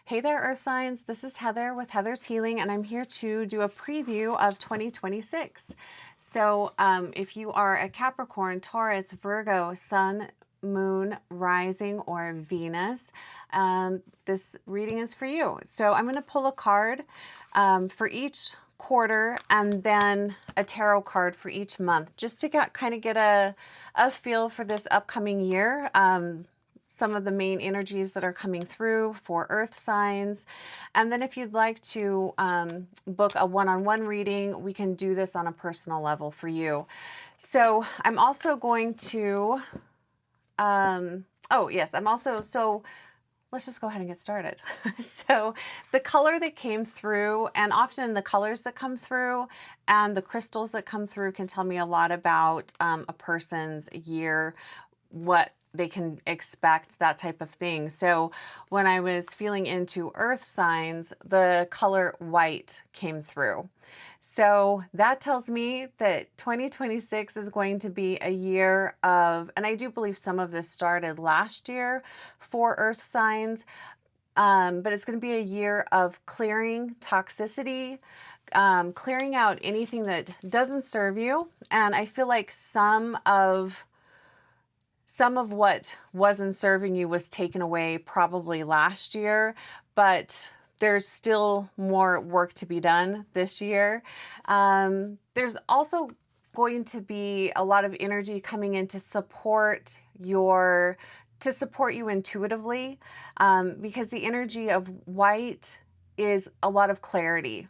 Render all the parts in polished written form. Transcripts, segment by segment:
Hey there, Earth Signs. This is Heather with Heather's Healing, and I'm here to do a preview of 2026. So if you are a Capricorn, Taurus, Virgo, Sun, Moon, Rising, or Venus, this reading is for you. So I'm going to pull a card for each quarter and then a tarot card for each month, just to kind of get a feel for this upcoming year. Some of the main energies that are coming through for earth signs. And then if you'd like to book a one-on-one reading, we can do this on a personal level for you. So I'm also going to, so let's just go ahead and get started. So the color that came through, and often the colors that come through and the crystals that come through can tell me a lot about a person's year, what they can expect, that type of thing. So when I was feeling into earth signs, the color white came through. So that tells me that 2026 is going to be a year of, and I do believe some of this started last year for earth signs, but it's going to be a year of clearing toxicity, clearing out anything that doesn't serve you. And I feel like some of what wasn't serving you was taken away probably last year, but there's still more work to be done this year. There's also going to be a lot of energy coming in to support you intuitively, because the energy of white is a lot of clarity.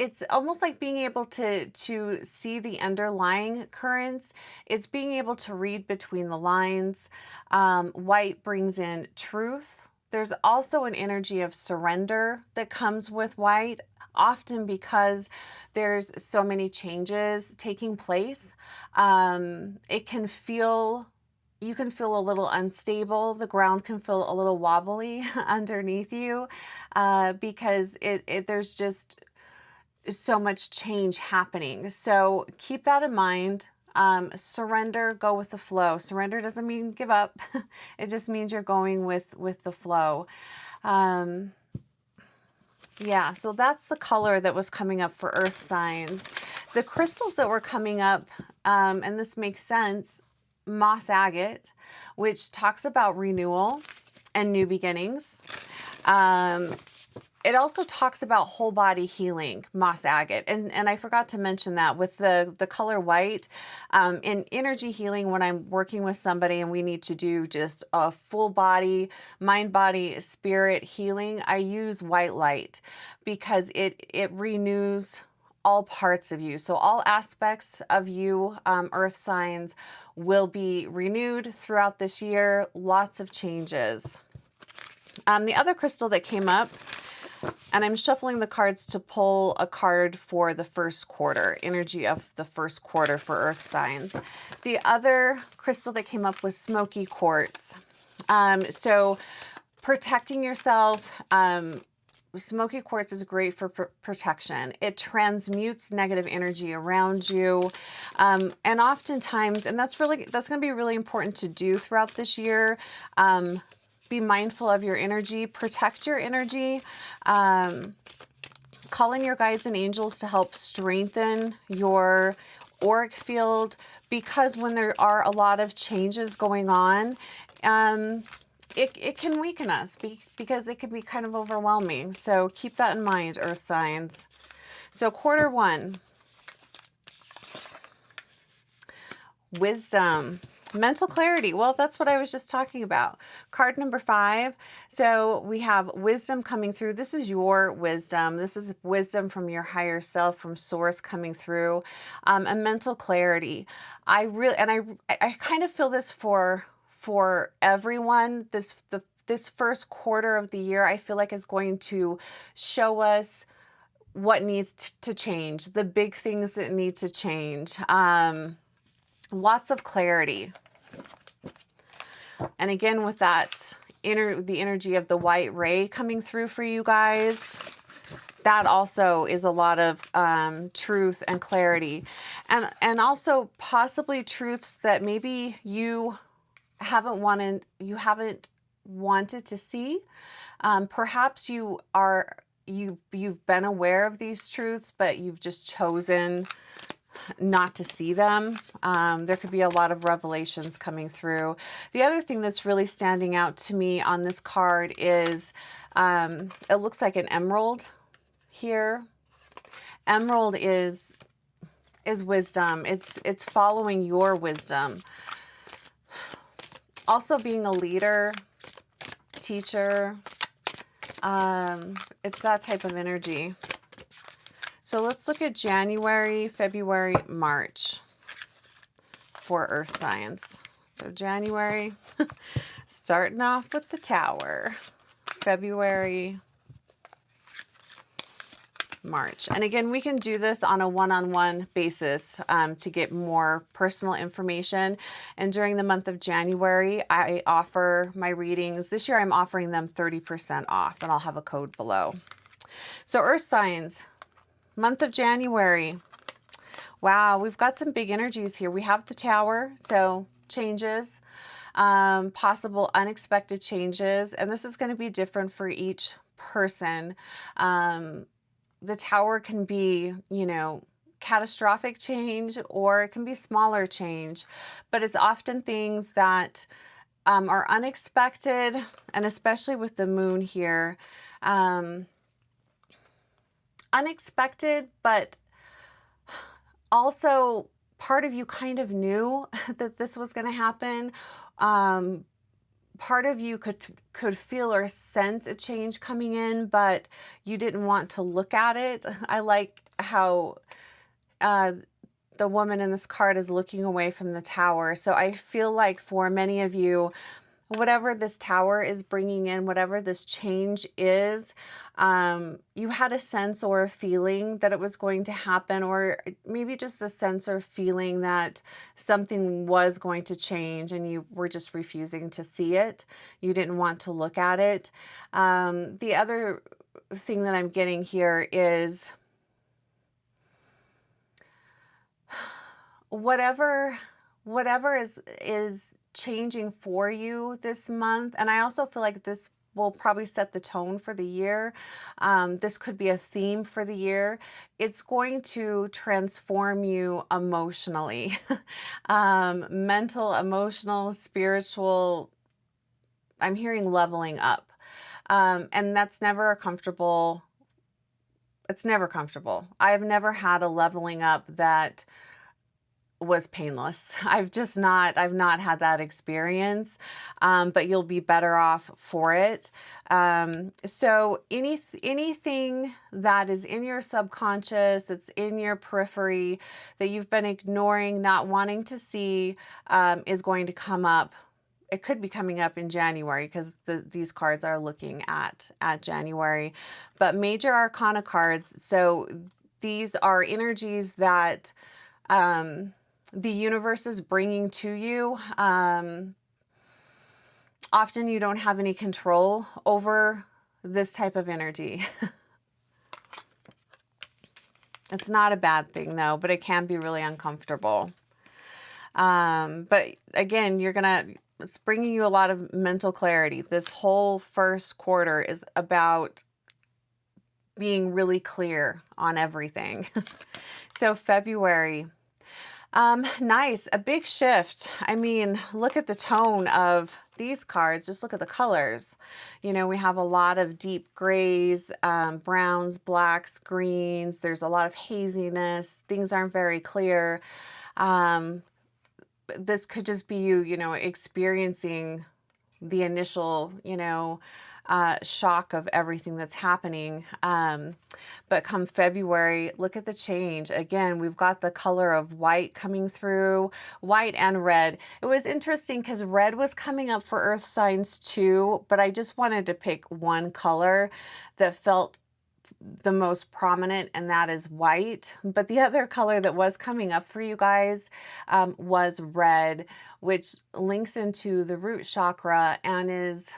It's almost like being able to see the underlying currents. It's being able to read between the lines. White brings in truth. There's also an energy of surrender that comes with white, often because there's so many changes taking place. You can feel a little unstable. The ground can feel a little wobbly underneath you, because there's just so much change happening. So keep that in mind. Surrender, go with the flow. Surrender doesn't mean give up. It just means you're going with the flow. Yeah, so that's the color that was coming up for earth signs. The crystals that were coming up, and this makes sense, moss agate, which talks about renewal and new beginnings. It also talks about whole body healing, moss agate. And I forgot to mention that with the color white, in energy healing, when I'm working with somebody and we need to do just a full body, mind, body, spirit healing, I use white light because it renews all parts of you. So all aspects of you, earth signs, will be renewed throughout this year. Lots of changes. The other crystal that came up, and I'm shuffling the cards to pull a card for the first quarter, energy of the first quarter for earth signs. The other crystal that came up was smoky quartz. So protecting yourself, smoky quartz is great for protection. It transmutes negative energy around you. And oftentimes, and that's going to be really important to do throughout this year. Be mindful of your energy, protect your energy, call in your guides and angels to help strengthen your auric field, because when there are a lot of changes going on, it can weaken us because it can be kind of overwhelming. So keep that in mind, earth signs. So quarter one, wisdom. Mental clarity. Well, that's what I was just talking about. Card number 5. So we have wisdom coming through. This is your wisdom. This is wisdom from your higher self, from source coming through. And mental clarity. I kind of feel this for everyone. This first quarter of the year, I feel like is going to show us what needs to change, the big things that need to change. Lots of clarity. And again, with that the energy of the white ray coming through for you guys, that also is a lot of truth and clarity, and also possibly truths that maybe you haven't wanted to see. Perhaps you've been aware of these truths, but you've just chosen not to see them. There could be a lot of revelations coming through. The other thing that's really standing out to me on this card is it looks like an emerald here. Emerald is wisdom. It's following your wisdom. Also being a leader, teacher. It's that type of energy. So let's look at January, February, March for earth signs. So January, starting off with the Tower. February, March. And again, we can do this on a one-on-one basis to get more personal information. And during the month of January, I offer my readings. This year, I'm offering them 30% off, and I'll have a code below. So earth signs, month of January. Wow, we've got some big energies here. We have the Tower, so changes, possible unexpected changes. And this is going to be different for each person. The Tower can be, you know, catastrophic change, or it can be smaller change, but it's often things that are unexpected, and especially with the moon here, unexpected, but also part of you kind of knew that this was going to happen. Part of you could feel or sense a change coming in, but you didn't want to look at it. I like how the woman in this card is looking away from the Tower. So I feel like for many of you, whatever this Tower is bringing in, whatever this change is, you had a sense or a feeling that it was going to happen, or maybe just a sense or feeling that something was going to change and you were just refusing to see it. You didn't want to look at it. The other thing that I'm getting here is whatever is changing for you this month. And I also feel like this will probably set the tone for the year. This could be a theme for the year. It's going to transform you emotionally, mental, emotional, spiritual. I'm hearing leveling up. And that's never a comfortable. It's never comfortable. I've never had a leveling up that was painless. I've not had that experience, but you'll be better off for it. So anything that is in your subconscious, it's in your periphery that you've been ignoring, not wanting to see, is going to come up. It could be coming up in January because these cards are looking at January, but major arcana cards. So these are energies that, the universe is bringing to you. Often you don't have any control over this type of energy. It's not a bad thing though, but it can be really uncomfortable. But again, it's bringing you a lot of mental clarity. This whole first quarter is about being really clear on everything. So February, nice. A big shift. I mean, look at the tone of these cards. Just look at the colors. You know, we have a lot of deep grays, browns, blacks, greens. There's a lot of haziness. Things aren't very clear. This could just be you know, experiencing the initial, you know, shock of everything that's happening. But come February, look at the change. Again, we've got the color of white coming through, white and red. It was interesting because red was coming up for earth signs too, but I just wanted to pick one color that felt the most prominent, and that is white. But the other color that was coming up for you guys was red, which links into the root chakra and is...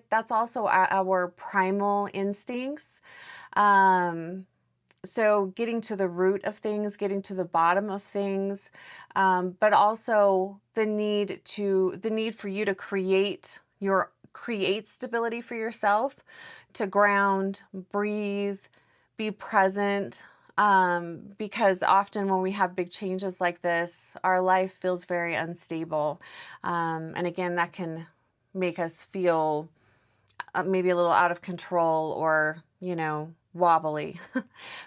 that's also our primal instincts. So getting to the root of things, getting to the bottom of things, but also the need for you to create stability for yourself, to ground, breathe, be present. Because often when we have big changes like this, our life feels very unstable. And again, that can make us feel maybe a little out of control or, wobbly.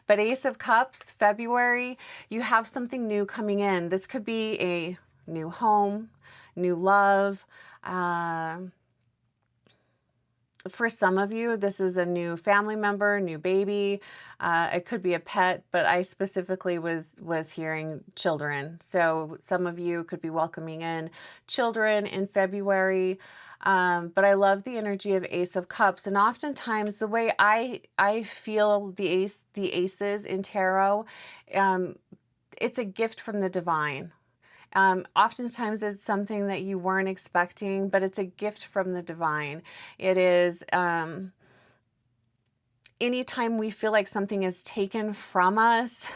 But Ace of Cups, February, you have something new coming in. This could be a new home, new love. For some of you, this is a new family member, new baby. It could be a pet, but I specifically was hearing children. So some of you could be welcoming in children in February. But I love the energy of Ace of Cups. And oftentimes the way I feel the aces in tarot, it's a gift from the divine. Oftentimes it's something that you weren't expecting, but it's a gift from the divine. It is, anytime we feel like something is taken from us,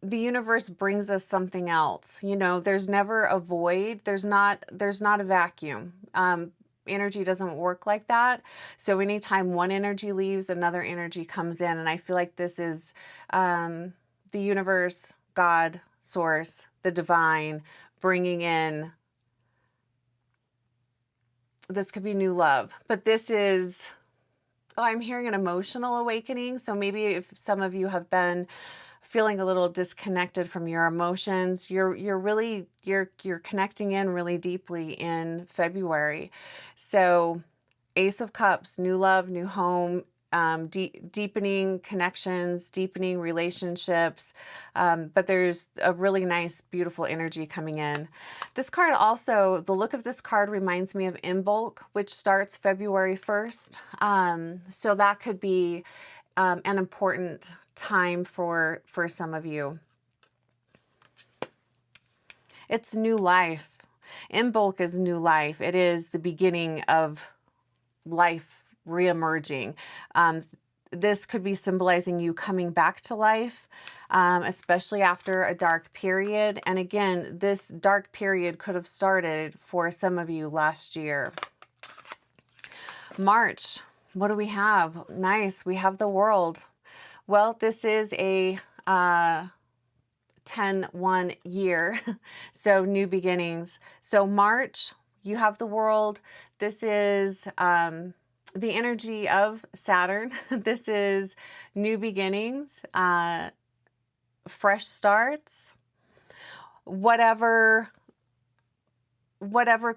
the universe brings us something else. There's never a void. There's not a vacuum. Energy doesn't work like that. So anytime one energy leaves, another energy comes in. And I feel like this is the universe, God, source, the divine, bringing in. This could be new love, but this is, I'm hearing an emotional awakening. So maybe if some of you have been feeling a little disconnected from your emotions, you're connecting in really deeply in February. So Ace of Cups, new love, new home, deepening connections, deepening relationships, but there's a really nice, beautiful energy coming in. This card also, the look of this card reminds me of Imbolc, which starts February 1st. So that could be an important time for some of you. It's new life. Imbolc is new life. It is the beginning of life reemerging. This could be symbolizing you coming back to life, especially after a dark period. And again, this dark period could have started for some of you last year. March, what do we have? Nice, we have the World. Well, this is a 10-1 year, so new beginnings. So March, you have the World. This is the energy of Saturn. This is new beginnings, fresh starts, whatever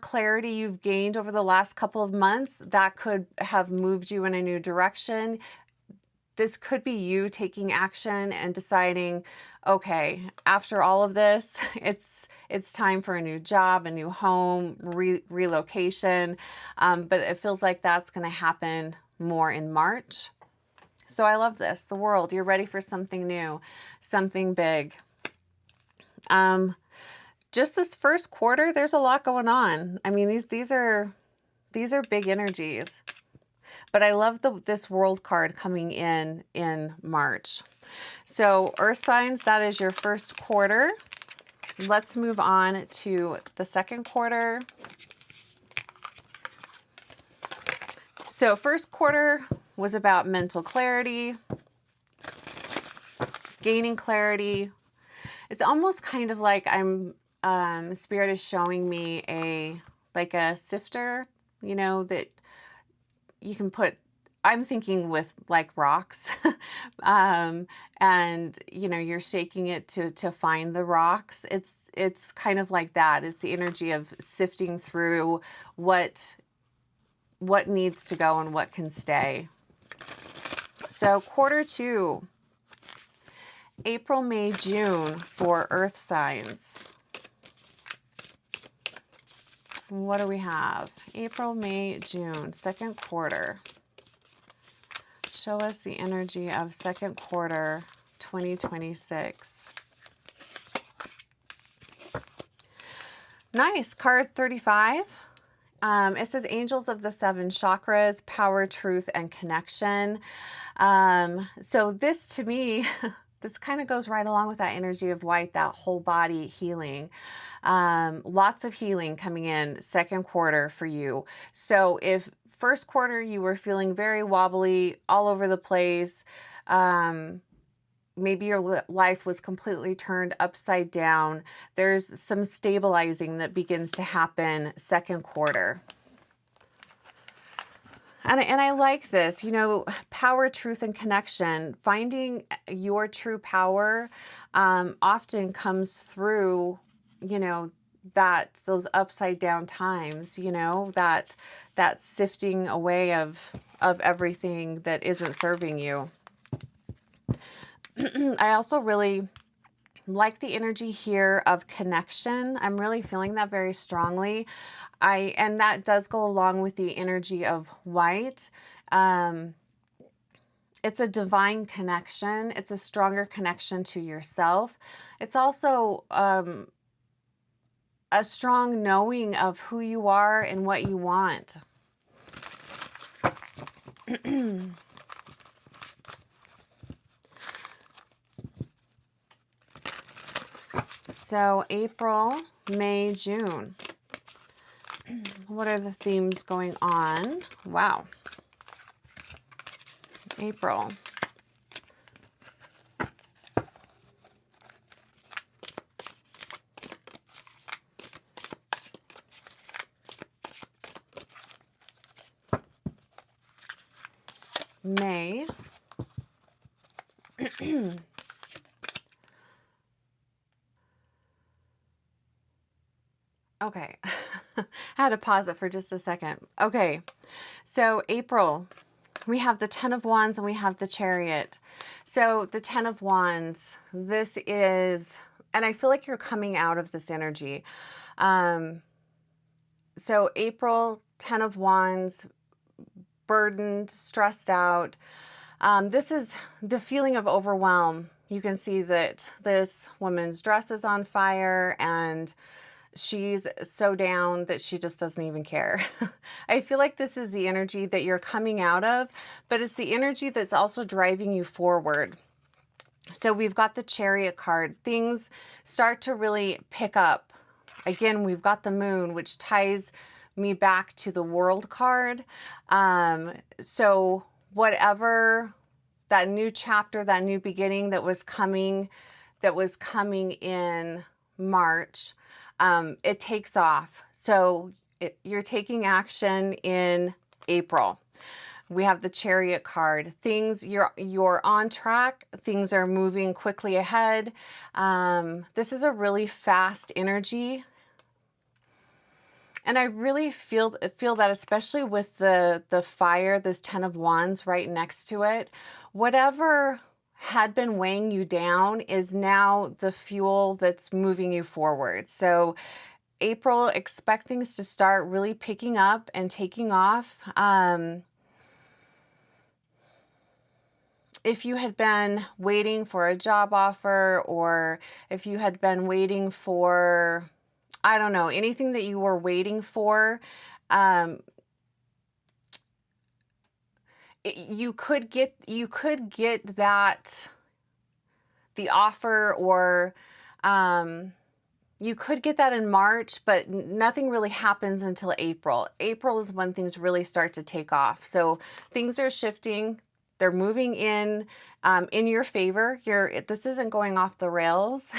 clarity you've gained over the last couple of months, that could have moved you in a new direction. This could be you taking action and deciding, okay, after all of this, it's time for a new job, a new home, relocation. But it feels like that's going to happen more in March. So I love this. The World, you're ready for something new, something big. Just this first quarter, there's a lot going on. I mean, these are big energies. But I love this World card coming in March. So Earth signs, that is your first quarter. Let's move on to the second quarter. So first quarter was about mental clarity, gaining clarity. It's almost kind of like Spirit is showing me a sifter, that you can put, I'm thinking with like rocks, and you're shaking it to find the rocks. It's kind of like that. It's the energy of sifting through what needs to go and what can stay. So quarter two, April, May, June for Earth signs. What do we have? April, May, June, second quarter. Show us the energy of second quarter 2026. Nice. Card 35. It says angels of the 7 chakras, power, truth, and connection. So this to me, this kind of goes right along with that energy of white, that whole body healing. Lots of healing coming in second quarter for you. So if first quarter you were feeling very wobbly, all over the place, maybe your life was completely turned upside down, there's some stabilizing that begins to happen second quarter. And I like this, you know, power, truth, and connection. Finding your true power often comes through, you know, those upside down times, you know, that sifting away of everything that isn't serving you. I also really like the energy here of connection. I'm really feeling that very strongly. And that does go along with the energy of white. It's a divine connection. It's a stronger connection to yourself. It's also a strong knowing of who you are and what you want. So April, May, June. What are the themes going on? Wow. April. May. Okay. I had to pause it for just a second. Okay. So April, we have the 10 of Wands and we have the Chariot. So the 10 of Wands, this is, and I feel like you're coming out of this energy. So April, 10 of Wands, burdened, stressed out. This is the feeling of overwhelm. You can see that this woman's dress is on fire and she's so down that she just doesn't even care. I feel like this is the energy that you're coming out of, but it's the energy that's also driving you forward. So we've got the Chariot card. Things start to really pick up. Again, we've got the Moon, which ties me back to the World card. So whatever that new chapter, that new beginning that was coming in March, it takes off. So you're taking action in April. We have the Chariot card. Things, you're on track. Things are moving quickly ahead. This is a really fast energy. And I really feel that, especially with the fire, this 10 of Wands right next to it. Whatever had been weighing you down is now the fuel that's moving you forward. So April, expect things to start really picking up and taking off. If you had been waiting for a job offer, or if you had been waiting for, I don't know, anything that you were waiting for, you could get that, the offer, or you could get that in March, but nothing really happens until April. April is when things really start to take off. So things are shifting. They're moving in your favor. This isn't going off the rails,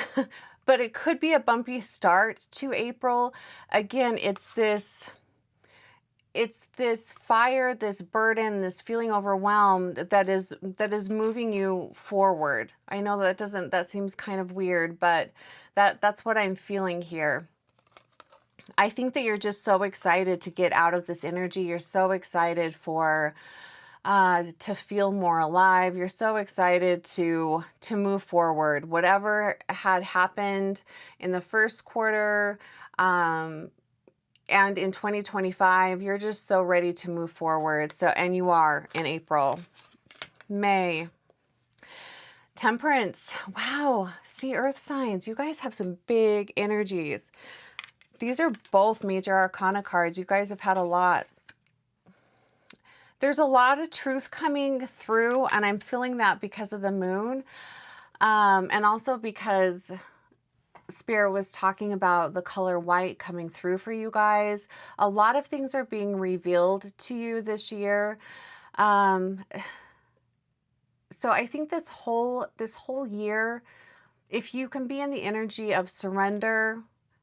but it could be a bumpy start to April. Again, it's this fire, this burden, this feeling overwhelmed that is moving you forward. I know that seems kind of weird, but that's what I'm feeling here. I think that you're just so excited to get out of this energy. You're so excited to feel more alive. You're so excited to move forward. Whatever had happened in the first quarter, and in 2025, you're just so ready to move forward. So, and you are in April. May. Temperance. Wow. See, earth signs. You guys have some big energies. These are both major arcana cards. You guys have had a lot. There's a lot of truth coming through, and I'm feeling that because of the moon. And also because Spirit was talking about the color white coming through for you guys. A lot of things are being revealed to you this year. So I think this whole year, if you can be in the energy of surrender,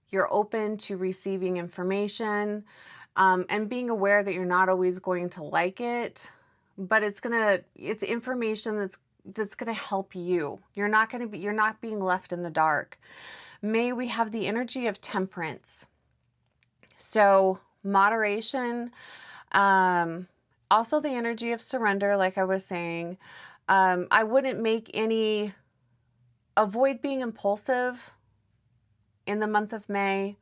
you're open to receiving information, and being aware that you're not always going to like it, but it's information that's gonna help you. You're not being left in the dark. May we have the energy of temperance. So moderation, also the energy of surrender, like I was saying. I wouldn't avoid being impulsive in the month of May.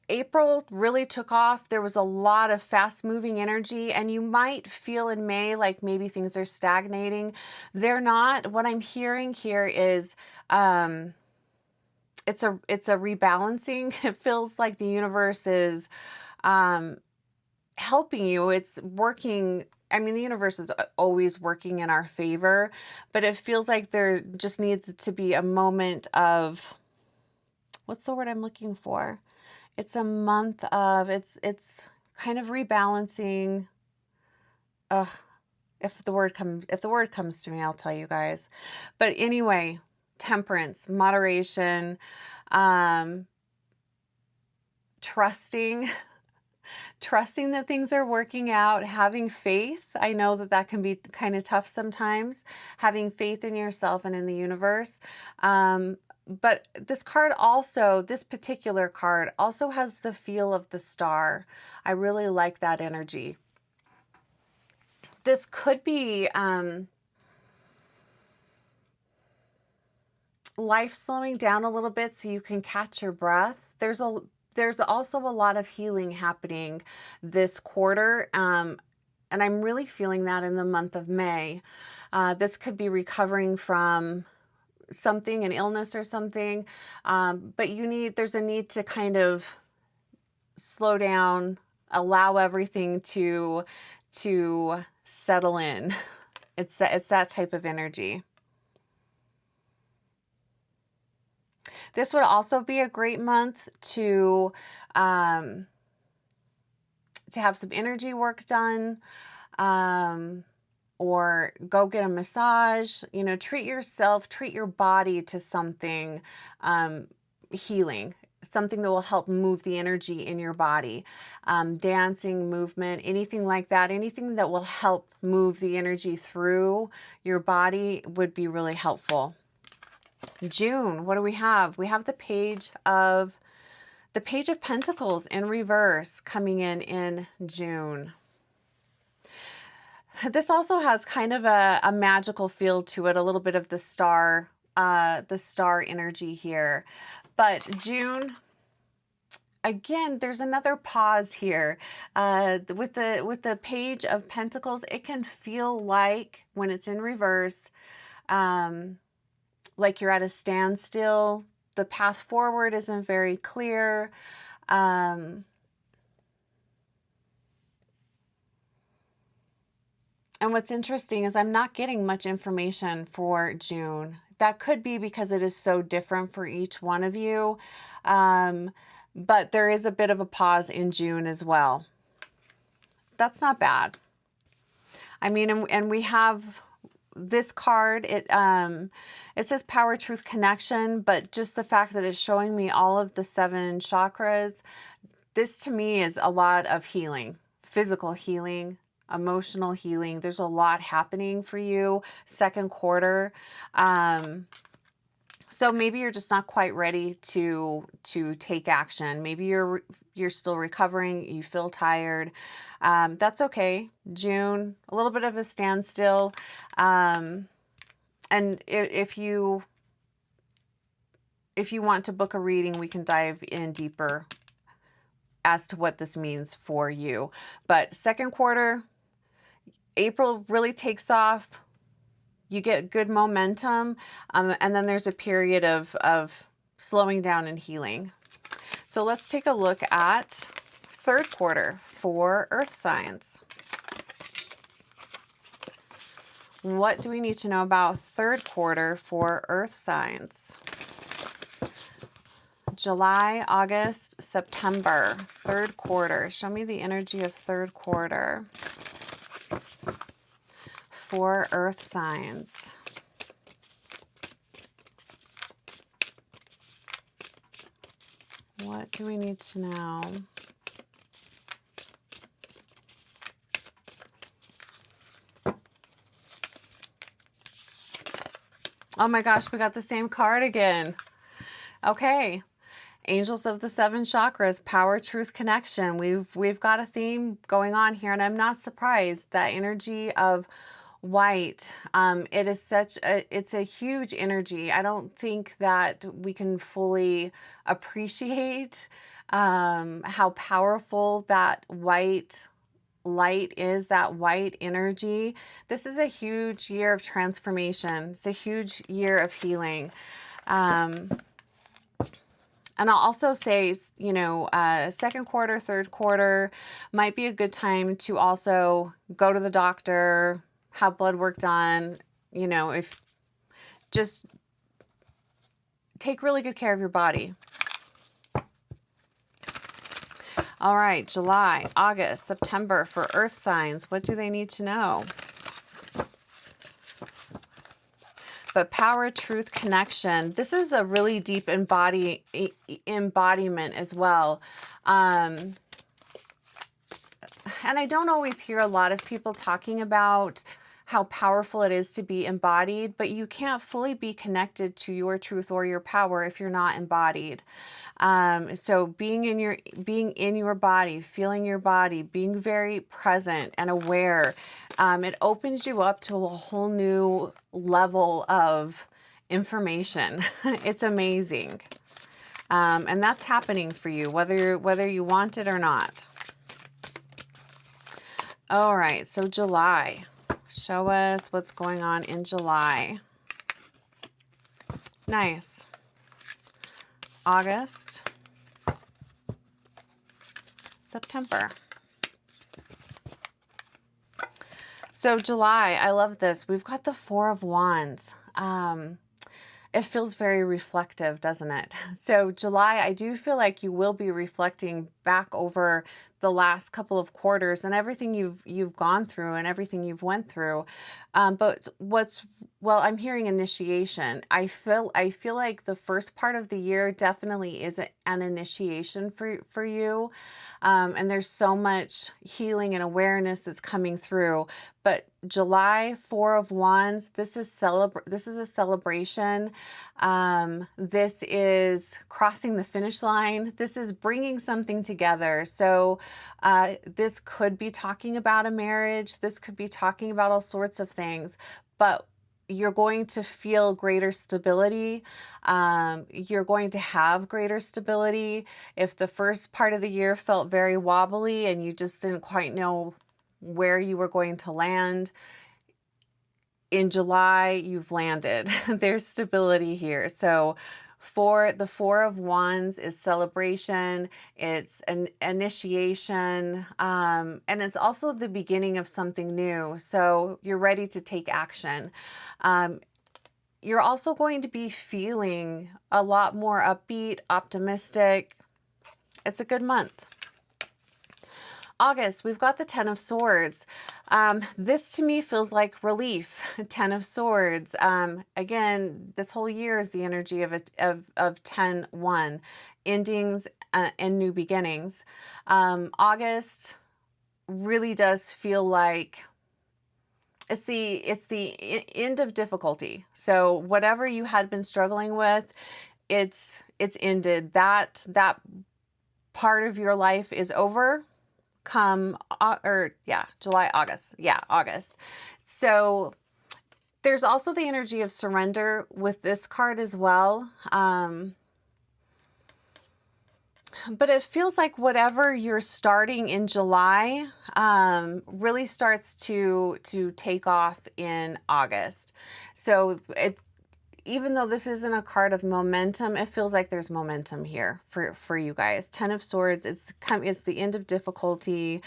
April really took off. There was a lot of fast moving energy, and you might feel in May like maybe things are stagnating. They're not. What I'm hearing here is it's a rebalancing. It feels like the universe is helping you. It's working. I mean, the universe is always working in our favor, but it feels like there just needs to be a moment of, what's the word I'm looking for? It's a month of, it's kind of rebalancing. If the word comes to me, I'll tell you guys. But anyway, temperance, moderation, trusting that things are working out, having faith. I know that can be kind of tough sometimes, having faith in yourself and in the universe. But this particular card also has the feel of the star. I really like that energy. This could be life slowing down a little bit so you can catch your breath. There's also a lot of healing happening this quarter. And I'm really feeling that in the month of May. This could be recovering from something, an illness or something, but there's a need to kind of slow down, allow everything to settle in. It's that type of energy. This would also be a great month to have some energy work done, or go get a massage. Treat your body to something healing, something that will help move the energy in your body. Dancing, movement, anything like that, anything that will help move the energy through your body would be really helpful. June, what do we have? We have the Page of Pentacles in reverse coming in June. This also has kind of a magical feel to it, a little bit of the star energy here. But June, again, there's another pause here. With the Page of Pentacles, it can feel like, when it's in reverse, like you're at a standstill. The path forward isn't very clear. And what's interesting is I'm not getting much information for June. That could be because it is so different for each one of you. But there is a bit of a pause in June as well. That's not bad. I mean, and we have this card. It says Power, Truth, Connection, but just the fact that it's showing me all of the 7 chakras, this to me is a lot of healing, physical healing, emotional healing. There's a lot happening for you second quarter. So maybe you're just not quite ready to take action. Maybe you're still recovering. You feel tired. That's okay. June, a little bit of a standstill. And if you want to book a reading, we can dive in deeper as to what this means for you. But second quarter, April really takes off. You get good momentum, and then there's a period of slowing down and healing. So let's take a look at third quarter for earth signs. What do we need to know about third quarter for earth signs? July, August, September, third quarter. Show me the energy of third quarter for earth signs. What do we need to know? Oh my gosh, we got the same card again. Okay. Angels of the seven chakras, power, truth, connection. We've got a theme going on here, and I'm not surprised. That energy of white, it is it's a huge energy. I don't think that we can fully appreciate how powerful that white light is, that white energy. This is a huge year of transformation. It's a huge year of healing. And I'll also say, you know, second quarter, third quarter might be a good time to also go to the doctor, have blood work done, you know, if just take really good care of your body. All right, July, August, September for earth signs. What do they need to know? But power, truth, connection. This is a really deep embodiment as well. And I don't always hear a lot of people talking about how powerful it is to be embodied, but you can't fully be connected to your truth or your power if you're not embodied. So being in your body, feeling your body, being very present and aware, it opens you up to a whole new level of information. It's amazing. And that's happening for you, whether you want it or not. All right, so July. Show us what's going on in July. Nice. August. September. So July, I love this. We've got the Four of Wands. It feels very reflective, doesn't it? So July, I do feel like you will be reflecting back over the last couple of quarters and everything you've gone through and everything you've went through. But I'm hearing initiation. I feel like the first part of the year definitely is an initiation for you. And there's so much healing and awareness that's coming through. But July, Four of Wands, this is a celebration. This is crossing the finish line. This is bringing something together. So this could be talking about a marriage. This could be talking about all sorts of things, but you're going to feel greater stability. You're going to have greater stability. If the first part of the year felt very wobbly and you just didn't quite know where you were going to land, in July, you've landed. There's stability here. So for the Four of Wands is celebration, it's an initiation, and it's also the beginning of something new. So you're ready to take action. You're also going to be feeling a lot more upbeat, optimistic. It's a good month. August, we've got the Ten of Swords. This to me feels like relief. Ten of Swords. Again, this whole year is the energy of 10-1, endings and new beginnings. August really does feel like it's the end of difficulty. So whatever you had been struggling with, it's ended. That part of your life is over. July, August. Yeah, August. So there's also the energy of surrender with this card as well. But it feels like whatever you're starting in July really starts to take off in August. So even though this isn't a card of momentum, it feels like there's momentum here for you guys. 10 of Swords, it's the end of difficulty,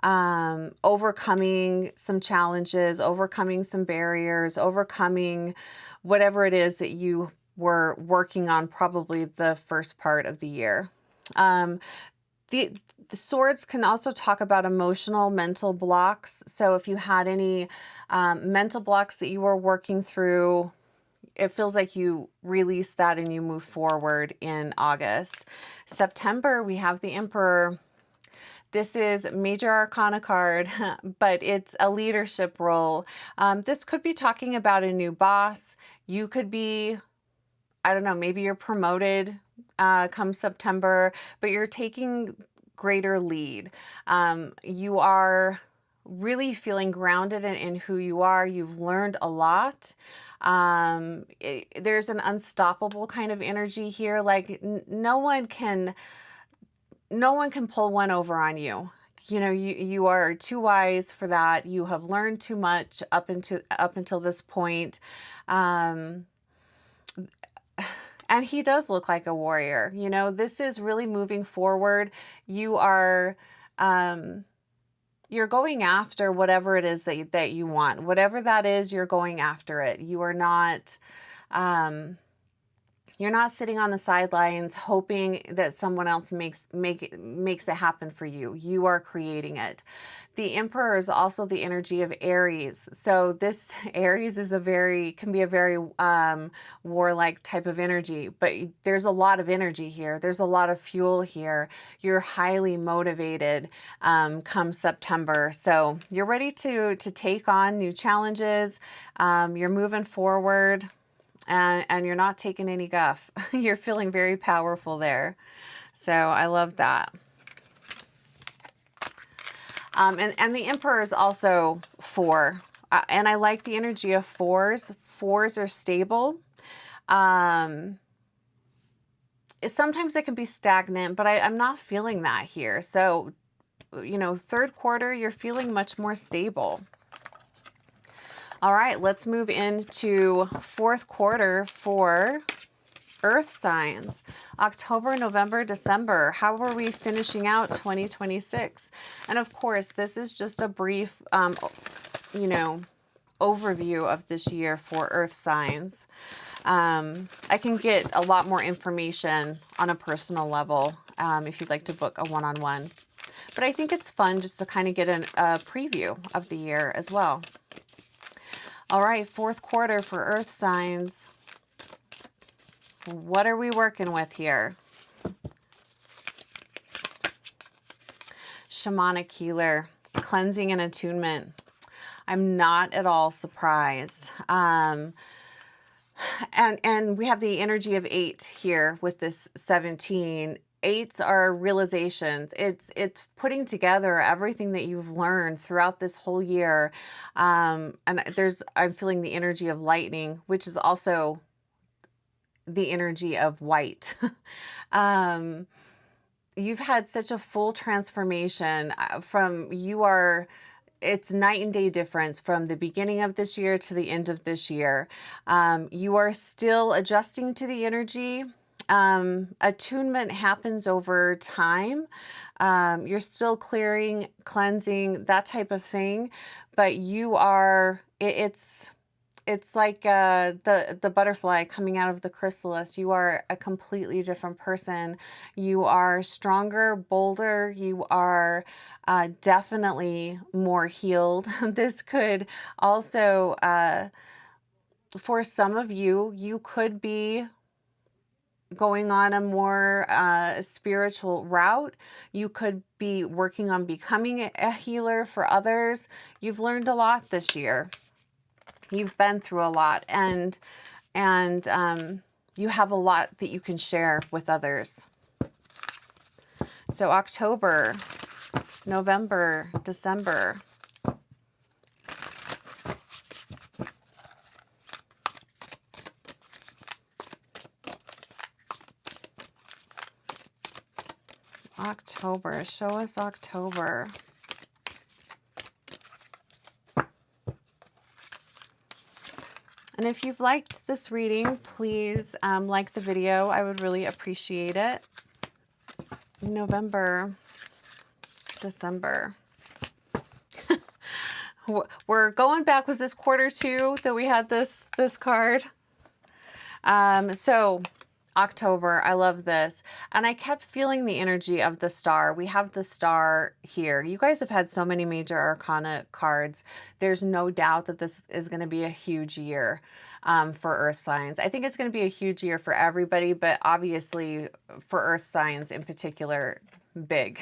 overcoming some challenges, overcoming some barriers, overcoming whatever it is that you were working on probably the first part of the year. The swords can also talk about emotional, mental blocks. So if you had any mental blocks that you were working through, it feels like you release that and you move forward in August. September, we have the Emperor. This is Major Arcana card, but it's a leadership role. This could be talking about a new boss. You could be, I don't know, maybe you're promoted come September, but you're taking greater lead. You are really feeling grounded in who you are. You've learned a lot. There's an unstoppable kind of energy here. Like no one can pull one over on you. You know, you are too wise for that. You have learned too much up until this point. And he does look like a warrior. You know, this is really moving forward. You are, you're going after whatever it is that you want. Whatever that is, you're going after it. You are not, you're not sitting on the sidelines hoping that someone else makes it happen for you. You are creating it. The Emperor is also the energy of Aries. So this Aries is can be a very warlike type of energy, but there's a lot of energy here. There's a lot of fuel here. You're highly motivated come September. So you're ready to take on new challenges. You're moving forward. And you're not taking any guff. You're feeling very powerful there. So I love that. And the Emperor is also 4. And I like the energy of 4s. 4s are stable. Sometimes it can be stagnant, but I'm not feeling that here. So, you know, third quarter, you're feeling much more stable. All right, let's move into fourth quarter for Earth signs. October, November, December. How are we finishing out 2026? And of course, this is just a brief, you know, overview of this year for Earth signs. I can get a lot more information on a personal level if you'd like to book a one-on-one. But I think it's fun just to kind of get a preview of the year as well. All right, fourth quarter for Earth signs. What are we working with here? Shamanic healer, cleansing and attunement. I'm not at all surprised. And we have the energy of 8 here with this 17. 8s are realizations. It's putting together everything that you've learned throughout this whole year. And I'm feeling the energy of lightning, which is also the energy of white. You've had such a full transformation it's night and day difference from the beginning of this year to the end of this year. You are still adjusting to the energy. Attunement happens over time. You're still clearing, cleansing, that type of thing, but you are, it's like the butterfly coming out of the chrysalis. You are a completely different person. You are stronger, bolder. You are definitely more healed. This could also, for some of you, you could be going on a more spiritual route. You could be working on becoming a healer for others. You've learned a lot this year. You've been through a lot, and you have a lot that you can share with others. So October, November, December. October, show us October. And if you've liked this reading, please like the video. I would really appreciate it. November, December. We're going back. Was this quarter two that we had this card? So October, I love this. And I kept feeling the energy of the star. We have the star here. You guys have had so many major arcana cards. There's no doubt that this is going to be a huge year for earth signs. I think it's going to be a huge year for everybody, but obviously for earth signs in particular, big.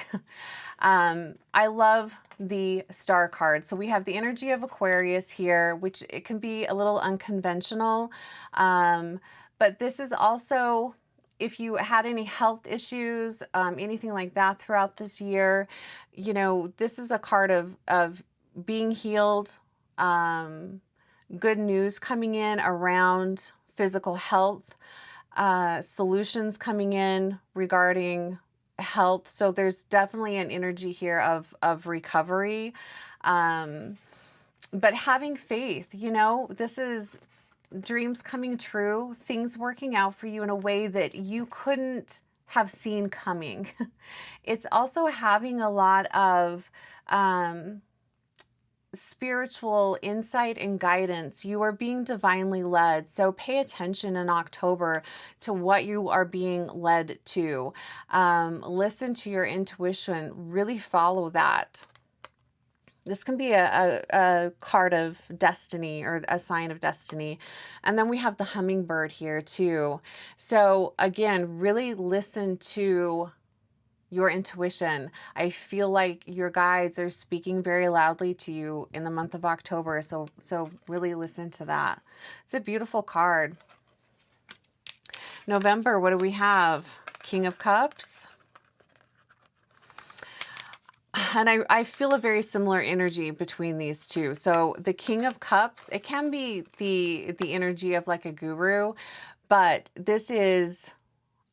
I love the star card. So we have the energy of Aquarius here, which it can be a little unconventional. But this is also, if you had any health issues, anything like that throughout this year, you know, this is a card of being healed, good news coming in around physical health, solutions coming in regarding health. So there's definitely an energy here of recovery, but having faith, you know, this is dreams coming true, things working out for you in a way that you couldn't have seen coming. It's also having a lot of spiritual insight and guidance. You are being divinely led. So pay attention in October to what you are being led to. Listen to your intuition. Really follow that. This can be a card of destiny or a sign of destiny. And then we have the hummingbird here too. So again, really listen to your intuition. I feel like your guides are speaking very loudly to you in the month of October. So really listen to that. It's a beautiful card. November, what do we have? King of Cups. And I feel a very similar energy between these two. So the King of Cups, it can be the energy of like a guru, but this is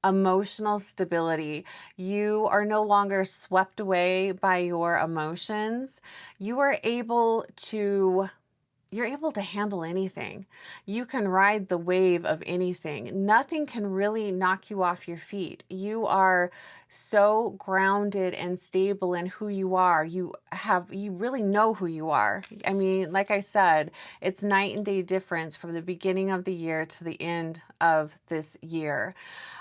emotional stability. You are no longer swept away by your emotions. You're able to handle anything. You can ride the wave of anything. Nothing can really knock you off your feet. You are so grounded and stable in who you are. You really know who you are. I mean, like I said, it's night and day difference from the beginning of the year to the end of this year.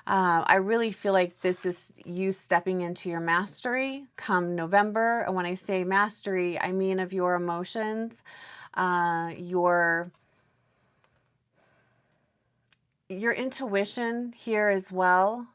I really feel like this is you stepping into your mastery come November. And when I say mastery, I mean of your emotions, your intuition here as well.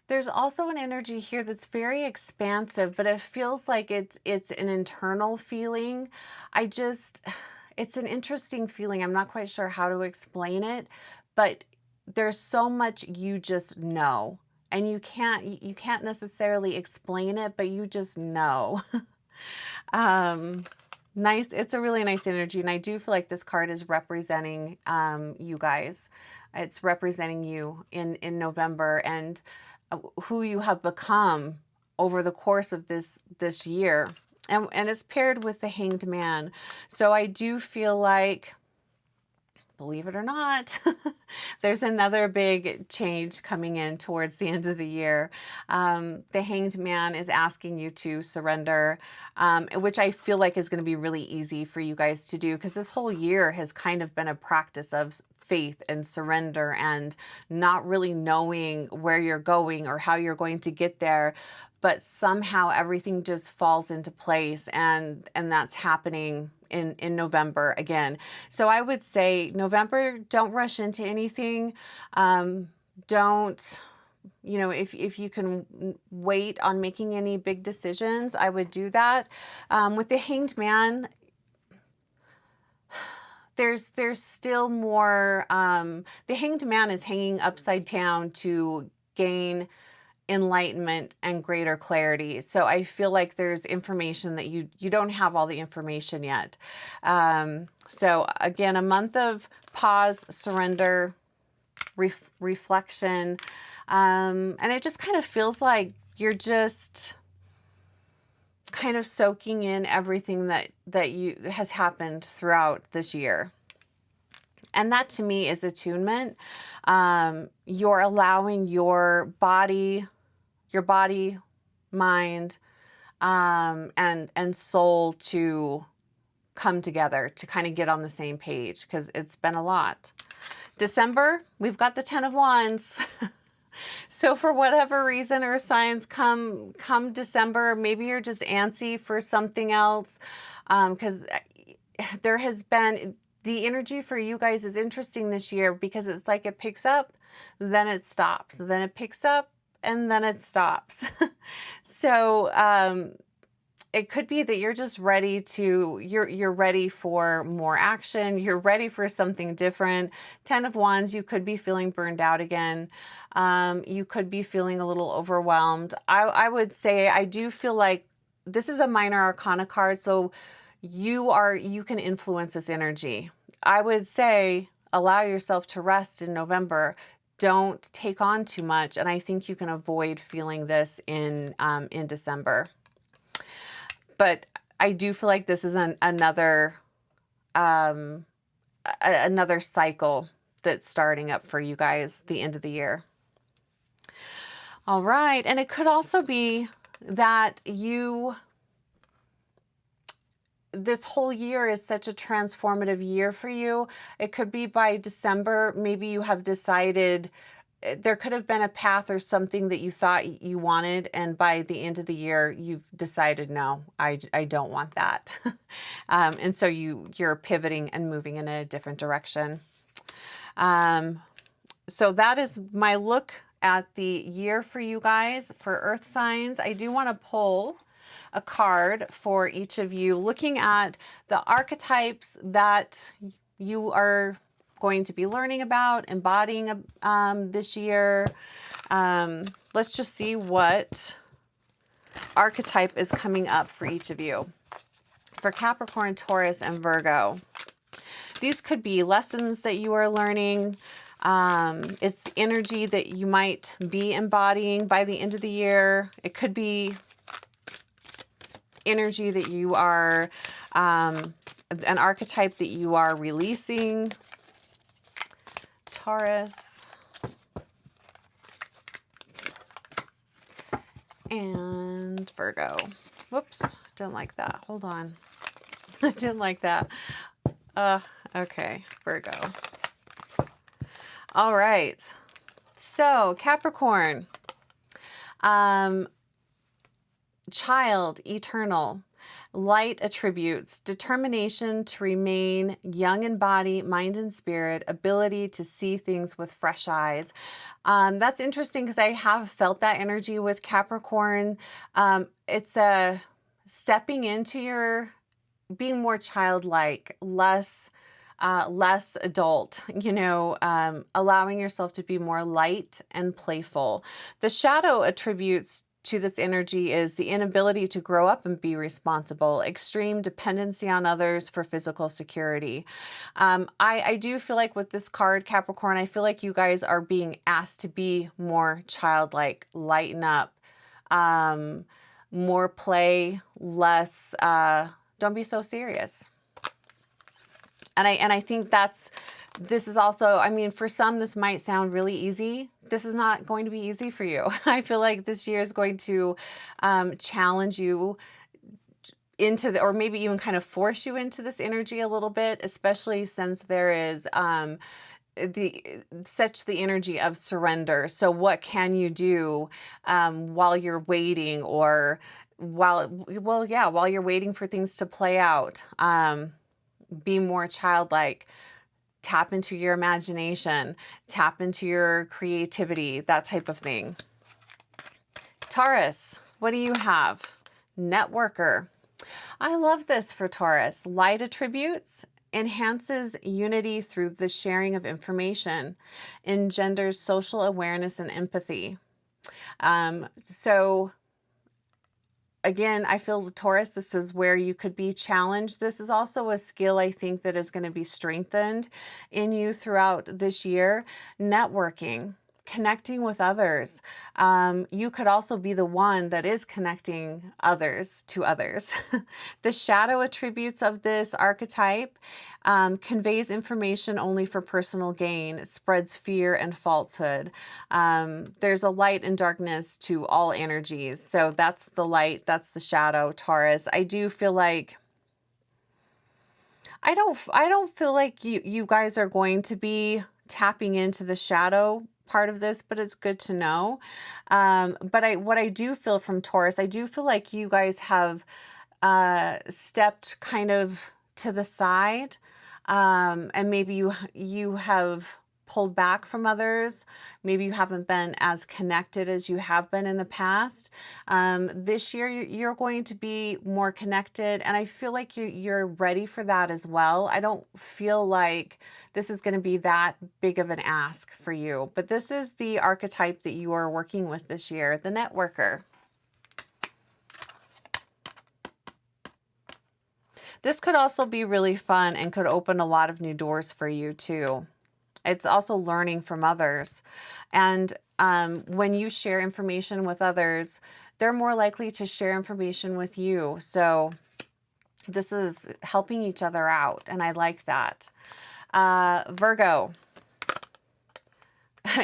There's also an energy here that's very expansive, but it feels like it's an internal feeling. It's an interesting feeling. I'm not quite sure how to explain it, but there's so much you just know. And you can't necessarily explain it, but you just know. Nice. It's a really nice energy. And I do feel like this card is representing you guys. It's representing you in November and who you have become over the course of this year. And it's paired with the Hanged Man. So I do feel like, believe it or not, there's another big change coming in towards the end of the year. The Hanged Man is asking you to surrender, which I feel like is going to be really easy for you guys to do, because this whole year has kind of been a practice of faith and surrender and not really knowing where you're going or how you're going to get there. But somehow everything just falls into place, and that's happening in November again. So I would say November, don't rush into anything. Don't, you know, if you can wait on making any big decisions, I would do that. With the Hanged Man, there's still more. The Hanged Man is hanging upside down to gain enlightenment and greater clarity. So I feel like there's information that you don't have all the information yet. So again, a month of pause, surrender, reflection, and it just kind of feels like you're just kind of soaking in everything that has happened throughout this year. And that to me is attunement. You're allowing your body, mind, and soul to come together, to kind of get on the same page, because it's been a lot. December, we've got the 10 of Wands. So for whatever reason or signs, come December, maybe you're just antsy for something else, because there has been, the energy for you guys is interesting this year, because it's like it picks up, then it stops, then it picks up, and then it stops. So it could be that you're just ready to, you're ready for more action. You're ready for something different. 10 of Wands, you could be feeling burned out again. You could be feeling a little overwhelmed. I would say, I do feel like this is a minor arcana card, so you can influence this energy. I would say allow yourself to rest in November. Don't take on too much, and I think you can avoid feeling this in December. But I do feel like this is another cycle that's starting up for you guys the end of the year. All right. And it could also be that this whole year is such a transformative year for you. It could be by December, maybe you have decided, there could have been a path or something that you thought you wanted, and by the end of the year, you've decided, no, I don't want that. And so you're pivoting and moving in a different direction. So that is my look at the year for you guys, for earth signs. I do want to pull a card for each of you, looking at the archetypes that you are going to be learning about, embodying this year. Let's just see what archetype is coming up for each of you. For Capricorn, Taurus, and Virgo. These could be lessons that you are learning. It's the energy that you might be embodying by the end of the year. It could be energy that you are, an archetype that you are releasing. Taurus and Virgo. Whoops, didn't like that. Hold on. I didn't like that. Okay, Virgo. All right. So, Capricorn. Child, eternal. Light attributes, determination to remain young in body, mind, and spirit, ability to see things with fresh eyes. That's interesting because I have felt that energy with Capricorn. It's a stepping into your, being more childlike, less adult, allowing yourself to be more light and playful. The shadow attributes to this energy is the inability to grow up and be responsible, extreme dependency on others for physical security. I do feel like with this card, Capricorn, I feel like you guys are being asked to be more childlike, lighten up, more play, less, don't be so serious. And I think this is also, I mean, for some, this might sound really easy. This is not going to be easy for you. I feel like this year is going to challenge you into or maybe even kind of force you into this energy a little bit, especially since there is the energy of surrender. So what can you do while you're waiting, or while you're waiting for things to play out? Be more childlike. Tap into your imagination, tap into your creativity, that type of thing. Taurus, what do you have? Networker. I love this for Taurus. Light attributes, enhances unity through the sharing of information, engenders social awareness and empathy. So again, I feel Taurus, this is where you could be challenged. This is also a skill I think that is going to be strengthened in you throughout this year. Networking. connecting with others. You could also be the one that is connecting others to others. The shadow attributes of this archetype conveys information only for personal gain. It spreads fear and falsehood. There's a light and darkness to all energies. So that's the light, that's the shadow, Taurus. I do feel like I don't feel like you guys are going to be tapping into the shadow part of this, but it's good to know. But what I do feel from Taurus, I do feel like you guys have stepped kind of to the side, and maybe you have pulled back from others. Maybe you haven't been as connected as you have been in the past. This year you're going to be more connected, and I feel like you're ready for that as well. I don't feel like this is going to be that big of an ask for you, but this is the archetype that you are working with this year, the networker. This could also be really fun and could open a lot of new doors for you too. It's also learning from others. And when you share information with others, they're more likely to share information with you. So this is helping each other out, and I like that. Virgo.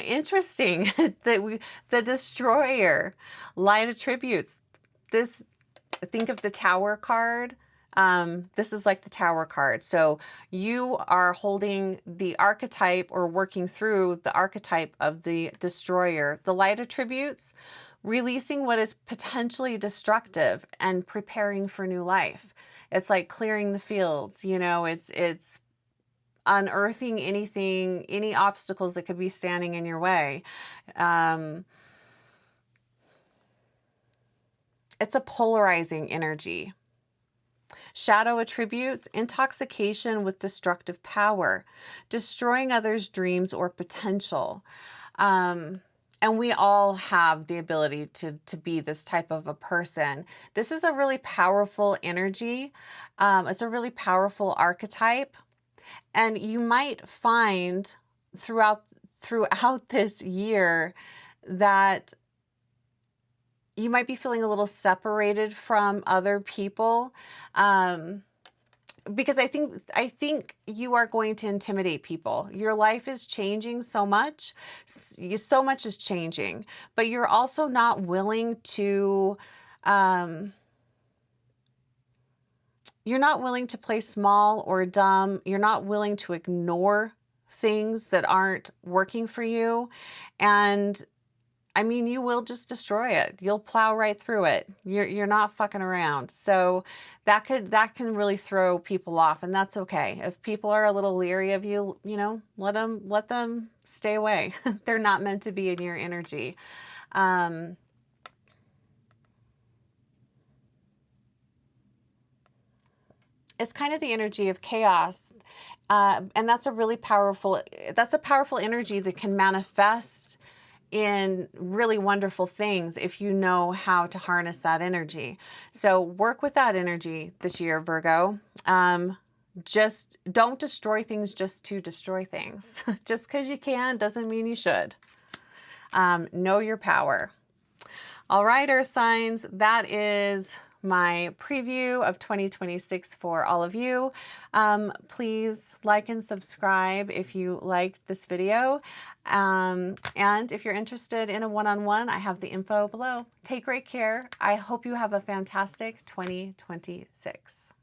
Interesting. The destroyer. Light attributes. Think of the Tower card. This is like the Tower card. So you are holding the archetype or working through the archetype of the destroyer. The light attributes, releasing what is potentially destructive and preparing for new life. It's like clearing the fields, you know, it's unearthing anything, any obstacles that could be standing in your way. It's a polarizing energy. Shadow attributes, intoxication with destructive power, destroying others' dreams or potential. And we all have the ability to be this type of a person. This is a really powerful energy. It's a really powerful archetype. And you might find throughout this year that you might be feeling a little separated from other people, because I think you are going to intimidate people. Your life is changing so much. So much is changing, but you're also not willing to, you're not willing to play small or dumb. You're not willing to ignore things that aren't working for you. And I mean, you will just destroy it. You'll plow right through it. You're not fucking around. So that can really throw people off, and that's okay. If people are a little leery of you, you know, let them stay away. They're not meant to be in your energy. It's kind of the energy of chaos. And that's a powerful energy that can manifest in really wonderful things if you know how to harness that energy. So work with that energy this year, Virgo. Just don't destroy things just to destroy things. Just because you can doesn't mean you should. Know your power. All right, Earth signs, that is my preview of 2026 for all of you. Please like and subscribe if you liked this video. And if you're interested in a one-on-one, I have the info below. Take great care. I hope you have a fantastic 2026.